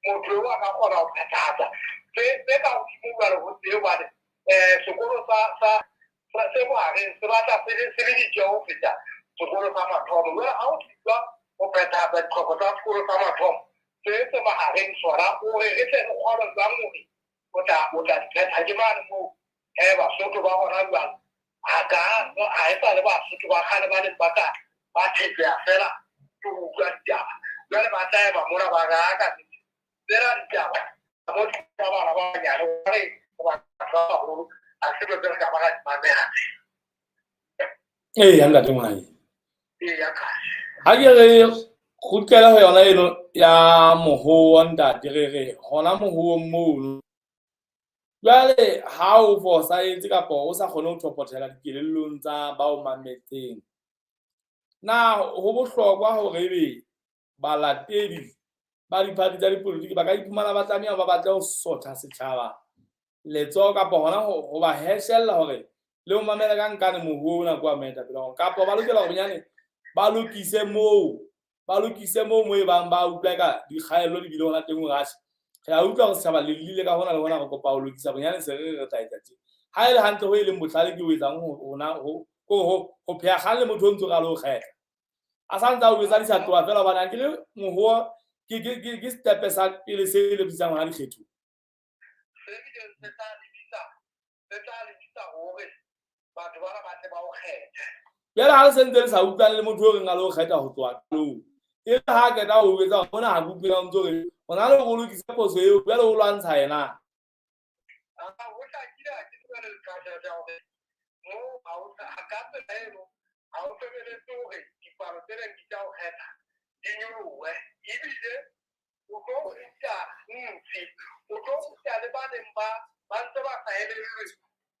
motho eo a ka kgona ho phethahatsa tse ka hodimo jwale ho tseo bane sekolo se bohareng se batla se le ditjeho ho feta sekolo sa mathomo jwale ha o fitlwa ho phethahatsa ditlhoko tsa sekolo sa mathomo se mahareng sona hore re tle re kgolwe jwang hore o tla di phetha ke mane moo basotho ba hona jwale ha e sa le basotho ba kgale ba leng ba tshepeha fela ke ho utlwa ditaba jwale ba tla ema mona ba raka tsena ditaba mo ditaba ba banyane hore ba baholo a se be ka ba di mamela yanga tungai ya ka ha ke re kgutlela ho yona eno ya moho wa ntate re hona moho moo jwale ha o fosahetse kapa o sa kgone ho thopothela dikelellong tsa bao mametseng na ho bohlokwa hore ebe balatedi ba diphathi tsa dipolotiki ba ka iphumana ba tlameha ba batle ho sotha setjhaba letsoho kapa hona ho ba heshella hore le ho mamela ka nkane mohuo ona kwa moetapele hore kapa ba lokela hore bonyane ba lokise moo e bang ba utlwa ka dikgaello di bile hona teng ho rasha re a utlwa hore setjhaba le lile ka hona le hona re kopa ho lokisa bonyane se re tla etsa teng ha e le hantle ho e leng bohlale ke ho etsang ho pheha kgang le motho o ntso ka le ho kgetha a sa ntse a o etsa di sa tloha fela hobane a ke le mohuo ke step sa pele se le bitsang hona dikgetho se tla lebisa hore batho ba batle ba o kgetha yala ha se ntse le sa utlwane le motho o reng a le go kgetha go tloa tlou e le ha ke ta o betsa bona ha bupela ntse re ona le go lokisa poso eo ya le go lwantsha yena ho tla kila ke tsena le kgatha ja hore mo a ka tsena a o sebeletse hore dipalo tsena di tla o kgetha di nyolohe ebile o tlo fita o tlo fita le baneng ba ntse ba sa elellwe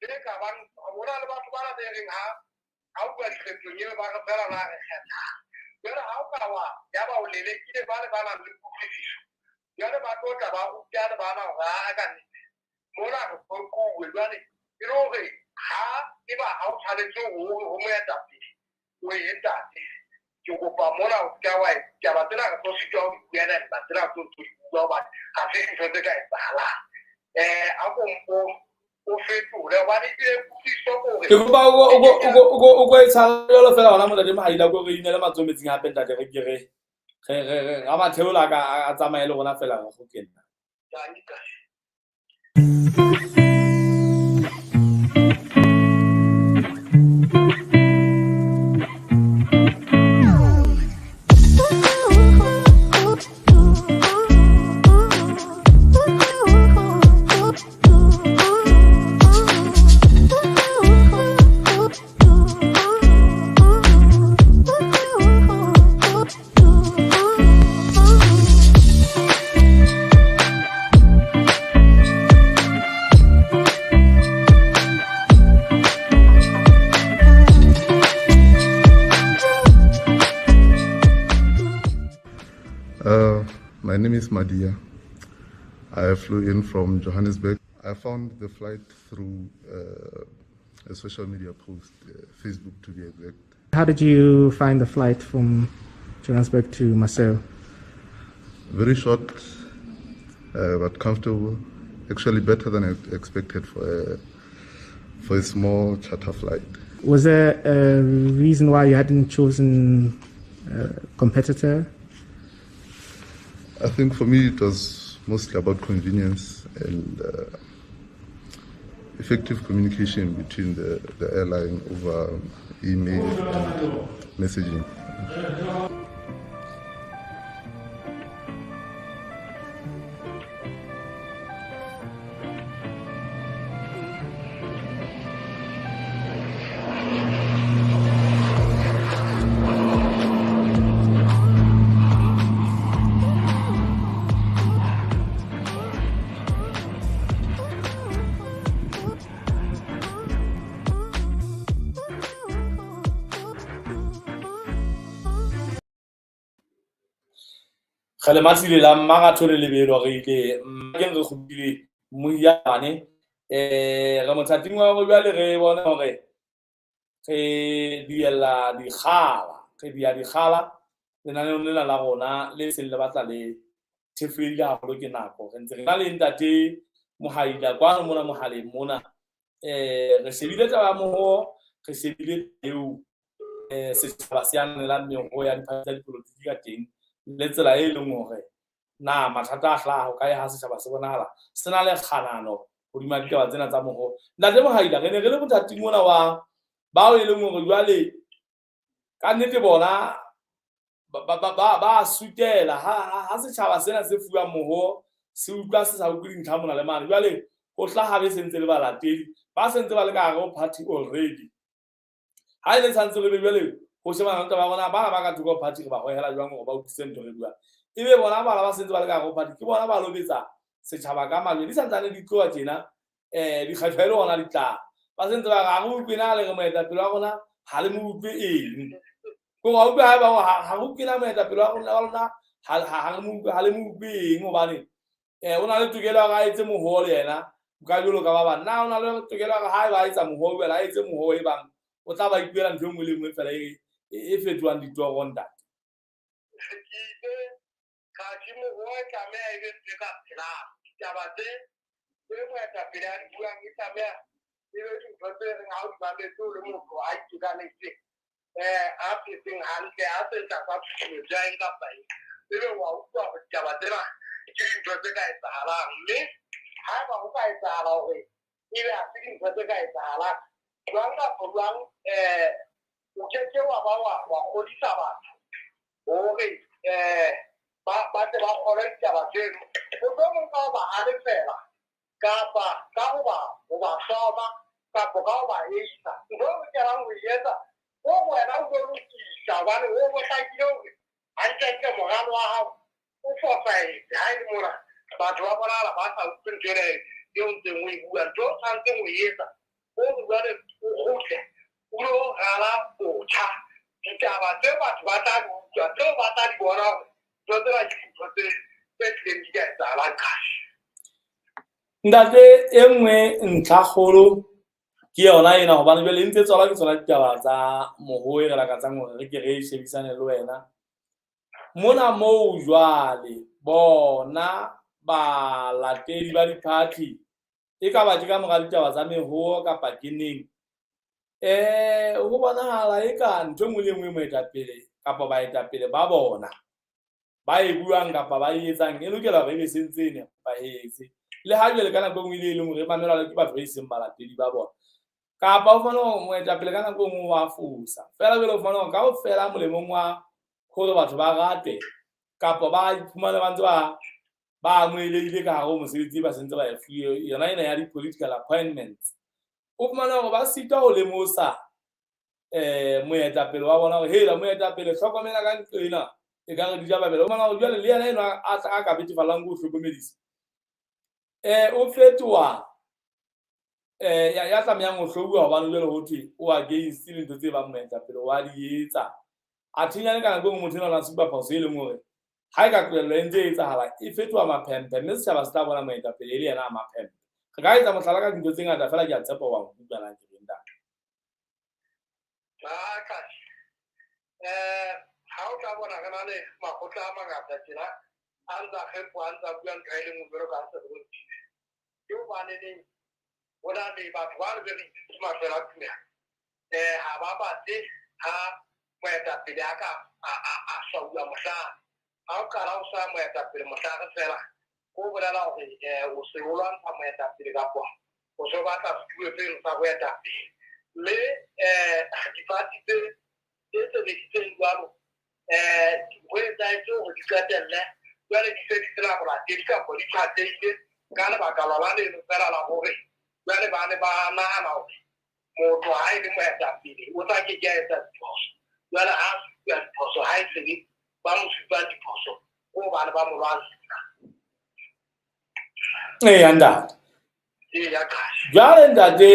le ka ba bona le batho ba na be reng ha o bua dikgethong eo ba re fela ba re kgetha jale ha o ka wa ya ba o lelekile ba le ba nang le kutlwisiso jale ba tlo tla ba ruta le bana hore a ka nnete mona re fokuwe jale e le hore ha e ba ha o tshwanetse ho moetapele o e etate ke kopa mona o ka wa taba tsena re tlo sitwa ho buela ba tsena tlo bua ba ha se ntho tse ka etsahalang a kompo o fetole ba di ile kutlwisiso gore ke kopa o go etsa jalo fela hona mo tla mahaila go re inele matsometsing hape ntate re ke re ga matheola ka a tsamaye le gona fela go kenna My name is Madia. I flew in from Johannesburg. I found the flight through a social media post, Facebook to be exact. How did you find the flight from Johannesburg to Marseille? Very short, but comfortable. Actually better than I expected for a small charter flight. Was there a reason why you hadn't chosen a competitor? I think for me it was mostly about convenience and effective communication between the airline over email and messaging. Gale matsile la marathon le lebelo re ile ke re khupile moyane re mothating wa go bjale re bona hore re diela digala lenaneng lena la rona le se le batla le thefile haholo ke nako re ntse re na le ntate mohaila kwa mona mohaleng mona re shebile taba moho re shebile eo setjhaba se anela meho ya diphatsa dipolotiki ka teng le tsela e leng hore na mathata a hlaha ho kae ha setjhaba se bonahala se na le kganano hodima ditaba tsena tsa moho ntate mohaila re ne re le mothating mona wa bao e leng hore jwale ka nnete bona ba sutela ha setjhaba sena se fuwa moho se utlwa se sa utlwe dintlha mona le mane jwale ho hlaha be sentse le balatedi ba sentse ba le ka hare ho party already ha ile tshantse re be jwale ho shebana le taba bona ba ka thoko party re ba hohela jwang hore ba utlwise ntho re bua ebe bona bala ba sentse ba le ka hare ho party ke bona ba lobetsa setjhaba ka majwe di santsane di tloa tjena di kgetho le hona di tla ba sentse ba ga go utlwena le re moetapele wa rona ha le mo utlwe eng go ga utlwe ha ba ha go utlwena moetapele wa rona ha le mo utlwe eng hobane o na le tokelo ga etse moho le yena ka jolo ka ba bana o na le tokelo ga ha ba etsa moho ba etse moho e bang o tla ba ipuela ntho engwe le engwe fela e fetwang ditoro ntate ka dimo ho ka me e be ka phela ditaba tse mo eta pele a buang e tla be e be dintho tse re ga o ba be tso le motho a itukanetse a phetseng hantle a se tla ka tsholetsa e ka pai ebe wa utlwa ho taba tsena ke dintho tse ka etsahalang mme ha ba ho ka etsahala hore ebe ha se dintho tse ka etsahalang jwang kapa jwang o keke wa kgodisa batho hore ba tle ba kgole ditaba tseno mohlomong ka ho ba halefela kapa ka ho ba hloma kapa ka ho ba heisa ntho o lokelang ho e etsa o wena o tlo lokisa hobane o bohlakile hore hantle moralo wa hao o fosahetse ha e le mona batho ba bonala ba sa utlwe ntho ena eo ntseng o e bua ntho o tshwantseng ho e etsa o jwale o kgutle o lo rala botjha ditaba tse batho ba tla di utlwa tseo ba tla di bona hore ntho tsena ke dintho tse tlileng di ka etsahalang kae. Ntate e nngwe ntlha kgolo ke yona ena hobane jwale ntse tswala ke tsona ditaba tsa mohoe re lakatsang hore re ke re shebisane le wena mona moo jwale bona balatedi ba di-party e ka ba ke ka mora ditaba tsa meho kapa ke neng ho bonahala e ka ntho engwe le engwe moetapele kapa baetapele ba bona ba e buang kapa ba e etsang e lokela hore e be sentse e nepahetse le ha jwale ka nako engwe le leng hore mamelwa ke batho ba iseng balatedi ba bona kapa o fana hore moetapele ka nako engwe wa fosa fela jwale o fana hore ka o fela molemong wa hore batho ba rate kapa ba iphumane ba ntse ba amohelehile ka hare ho mosebetsi ba sentse ba e fuwe yona ena ya di-political appointments o fumana hore ba sita ho lemosa moetapele wa bona hore hela moetapele hlokomela ka ntlo ena e ka re dija babele o fumana hore jwale le yena eno a ka betefalang ko hlokomedisa o fetoha ya tlamehang ho hlobuwa hobane jwale ho thwe o against dintho tse bang moetapele wa di etsa a thinyane ka nako engwe motho ena la super pause e leng hore ha e ka tlohella e ntse e etsahala e fetoha maphempe mme setjhaba se tla bona moetapele e le yena a maphempe re ka etsa mohlala ka dintho tse ngata fela ke a tshepa wa nkutlwana ke reng ntate ha o tla bona re na le makgotla a mangata tjena a ntsa kgepo a ntsa bua ntho e le nngwe jwalo ka ha se re bontshitse ke hobaneneng ho na le batho ba le be re itse mafela a tumela ha ba batle ha moetapele a ka a hlauwa mohlala ha o qala o sa moetapele mohlala fela o bolela hore o se o lwantsha moetapele kapo o se o batla setulo seno sa boetapele mme dipati tse sebeditseng jwalo ho etsahetse hore di qetelle jwale di se di tsela go latedi kapo di tshwateile ka lebaka lona leno fela la hore jwale ba ne ba nahana hore motho ha e le moetapele o tla ke a etsa diphoso jwale ha a supa diphoso ha e sebe ba mo supang diphoso o bane ba mo lwantsha ntate jwale ntate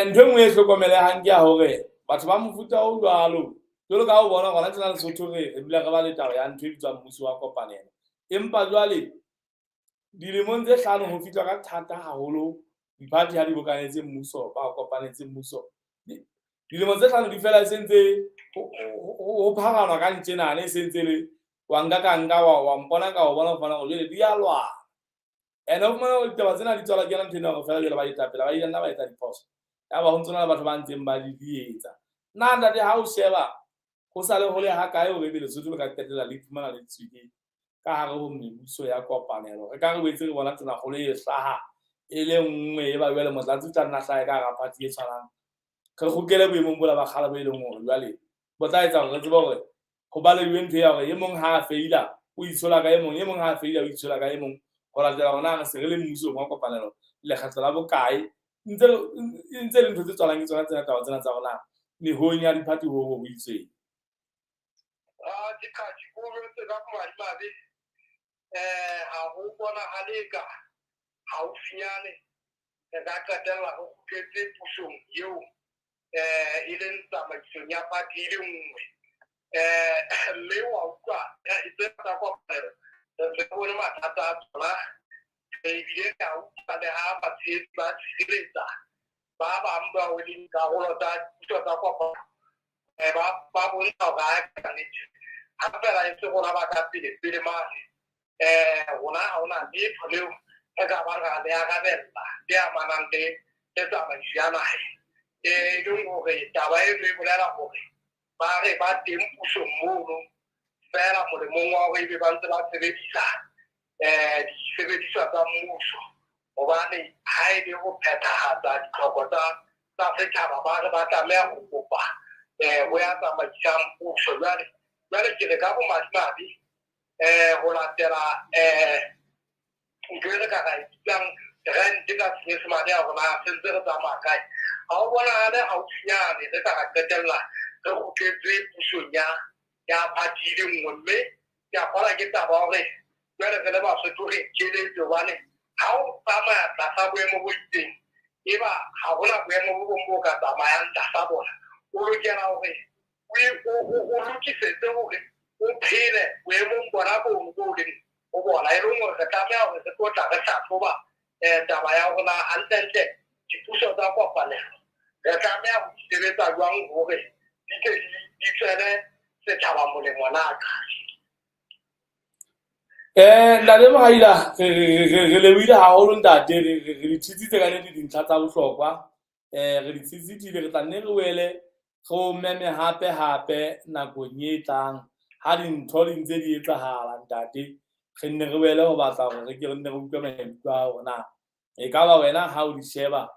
ntho engwe e hlokomelehang ke ya hore batho ba mofuta o jwalo jwalo ka ho bona gona tsena Lesotho re dula re ba le taba ya ntho e bitswang mmuso wa kopanelo empa jwale dilemong tse 5 ho fitwa ka thata haholo diphathi ha di bokanetse mmuso ba kopanetse mmuso dilemong tse 5 di fela sentse ho phaganwa ka ntjena ne sentse le wa nka wa mpona ka ho bona fana go jwale di a lwa ene o fumana hore ditaba tsena di tswala ke ntho ena hore fela jwale ba itapela ba nna ba etsa diphoso ya ba ho ntsona le batho ba ntseng ba di etsa nna ntate ha o sheba go sa le hole ha kae hore be Lesotho le ka qetella le iphumana le tswile ka hare ho mebuso ya kopanelo re ka re boetse re bona tsena kgolo e hlaha e le nngwe e ba jwale motlatsi o tla nna hlaha ka hara party e tshwanang re kgukele boemong bola ba kgale bo e leng hore jwale bo tla etsa hore re tsebe hore ho baleilwe ntho ya hore e mong ha a feila o itshola ka e mong ha a feila o itshola ka e mong go latela gona re se re le mmuso wa kopanelo lekgetlo la bokae ntse le ntho tse tswalang ke tsona tsena taba tsena tsa rona mehong ya diphathi ho itseng dikhathi ko tse ka madimabe ha ho bona haleka haufinyane ka qetella ho khutletse pusong eo e leng tsamaisong ya party e le nngwe mme wa utlwa e tse tsa kopanelo re bone mathata a tsona ebile ka utlwa le ha batshehetsi ba tshireletsa ba bang ba weleng karolo tsa ditho tsa kopanelo ba bontsha hore a kannete ha fela e se rona ba ka pele mane rona ha hona letho leo e ka bang ra le arabella le amanang le tsamaiso ya nahe e leng hore taba eno e bolela hore ba re ba teng pusong mono fela molemong wa hore ebe ba ntse ba sebedisa disebediswa tsa mmuso hobane ha e le ho phethahatsa ditlhoko tsa setjhaba ba tlameha ho kopa ho ya tsamaisa mmuso. Jwale ke re ka bomadimabe ho latela ntho e re ka ra etsang rente ka senyesemane ya rona se ntse re tsamaya kae ha o bonahale haufinyane re ka ra qetella re kgutletse pusong ya party le nngwe mme ke a kgolwa ke taba hore jwale re le Basotho re iketetse hobane ha o tsamaya tlasa boemo bo itseng eba ha hona boemo bo bong bo ka tsamayang tlasa bona o lokela hore o lokisetse hore o phele boemong bona bono bo leng o bona e leng hore re tlameha hore re tlo tla re hlahloba taba ya hore na hantle dipuso tsa kopanelo re tlameha ho sebetsa jwang hore di tswele setjhaba molemo na ka. Ntate Mohaila re lebohile haholo ntate re di tshitsitse ka nnete dintlha tsa bohlokwa re di tshitsitile re tla nne re wele go meme hape nakong e tlang ha dintho di ntse di etsahala ntate re nne re wele ho batla hore re ke re nne re utlwe maikutlo a rona e ka ba wena ha o di sheba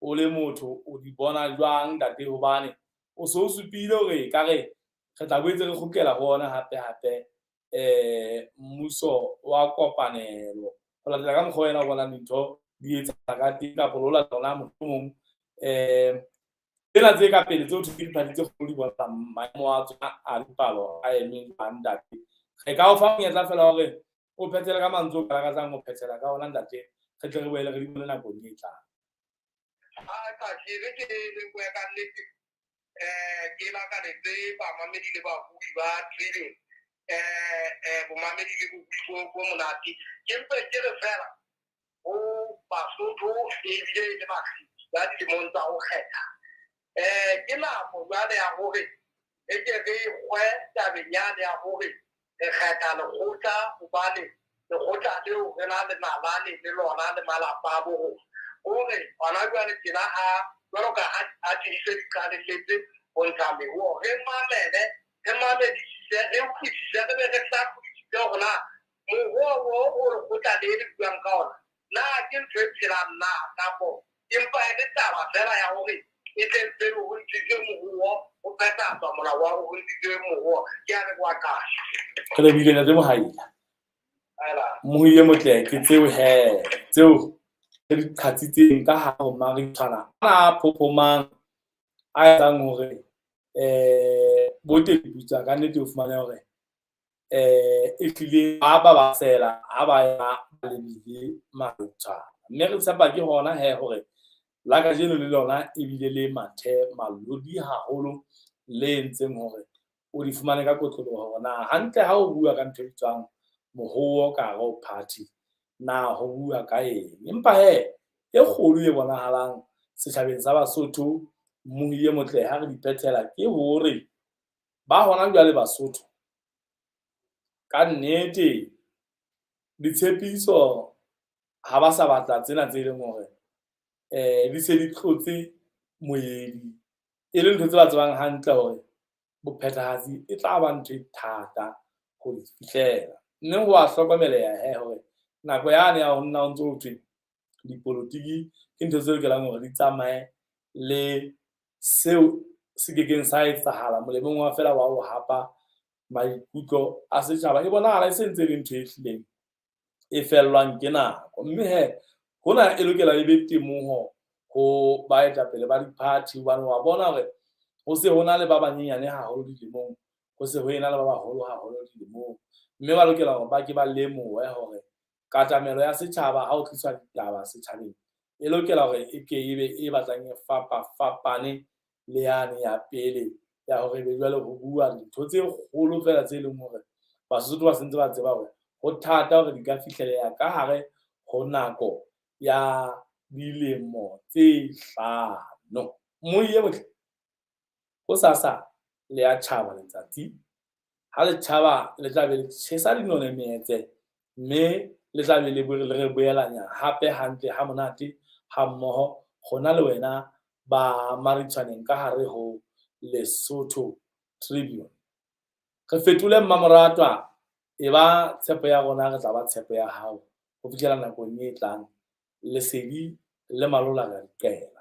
o le motho o di bona jwang ntate hobane o so supile hore ka re tla boetse re kgutlela ho ona hape mmuso wa kopanelo ho latela ka mokgwa wena o bona dintho di etsa ka teng ka polola tsona mohlomong tsena tse ka pele tseo ke diphatsi tse kgolo di bontsha maemo a tsona a dipalo a emeng ntate re ka o fa monyetla fela hore o phethele ka mantswe o ka lakatsang ho phethela ka ona ntate re tle re boele re di bone nakong e tlang. Ke lakaletse bamamedi le babui ba trading bomamedi le bo monate ke mpe ke re fela ho Basotho ebile le bakgethi ba dilemong tsa ho kgetha ke nako jwale ya hore e ke re kgwe tabeng yane ya hore re kgetha lekgotla hobane lekgotla leo re na le nalane le lona le malapa a bo rona hore hona jwale tjena jwalo ka a tiise diqalelletse ho ntsha meruo re mamedisise re utlwisise re be re hlakisitse hore na moruo o lekgotla le le buang ka ona na ke ntho e phelang na kapo empa e le taba fela ya hore e tletse ho ntshitse moruo o phethahatswa molao wa ho ntshitse moruo ke a re kwa kae re lebile ntate Mohaila Mohile motle ke tseo re di qhatsitseng ka ha o marishana a phophomang a etsang hore bo telebitsa ka nnete o fumane hore e tlile ba sela ha ba ya lebile marishana mme re tshepa ke hona hore la ka jeno le lona ebile le mathe malodi haholo le ntseng hore o di fumane ka kotloloho hore na hantle ha o bua ka ntho e bitswang mohuo ka go party na ho bua ka eng empa e kgolo e bonahalang setjhabeng sa Basotho Mohile motle ha re di phethela ke hore ba hona jwale Basotho ka nnete ditshepiso ha ba sa batla tsena tse leng hore di se di tlotse moedi e le ntho tse ba tsebang hantle hore bophethahatsi e tla ba ntho e thata ho di fihlela mme ho a hlokomeleha hore nako yane ya ho nna o ntso ho thwe dipolotiki ke ntho tse lokelang hore di tsamaye le seo se kekeng sa etsahala molemong wa fela wa ho hapa maikutlo a setjhaba e bonahala e sentse le ntho e hlileng e fellwang ke nako mme hona e lokela e be temoho ho baetapele ba di-party hobane wa bona hore ho se hona le ba banyenyane haholo dilemong ho se ho ena le ba baholo haholo dilemong mme ba lokela hore ba ke ba lemohe hore katamelo ya setjhaba ha o tliswa ditaba setjhabeng e lokela hore e ke ebe e batlang e fapane le yane ya pele ya hore be jwale ho bua dintho tse kgolo fela tse leng hore Basotho ba sentse ba tseba hore ho thata hore di ka fihleleha ka hare ho nako ya dilemo tse 5 Mohile motle ho sasa le ya tjhaba letsatsi ha le tjhaba le tla be le tshesa dinone metse mme le tla be le re boelanya hape hantle ha monate ha mmoho gona le wena ba maritshwaneng ka hare ho Lesotho Tribune. re fetole mmamoratwa e ba tshepo ya rona re tla ba tshepo ya hao go fitlhela nakong e tlang lesedi le malola ka dikela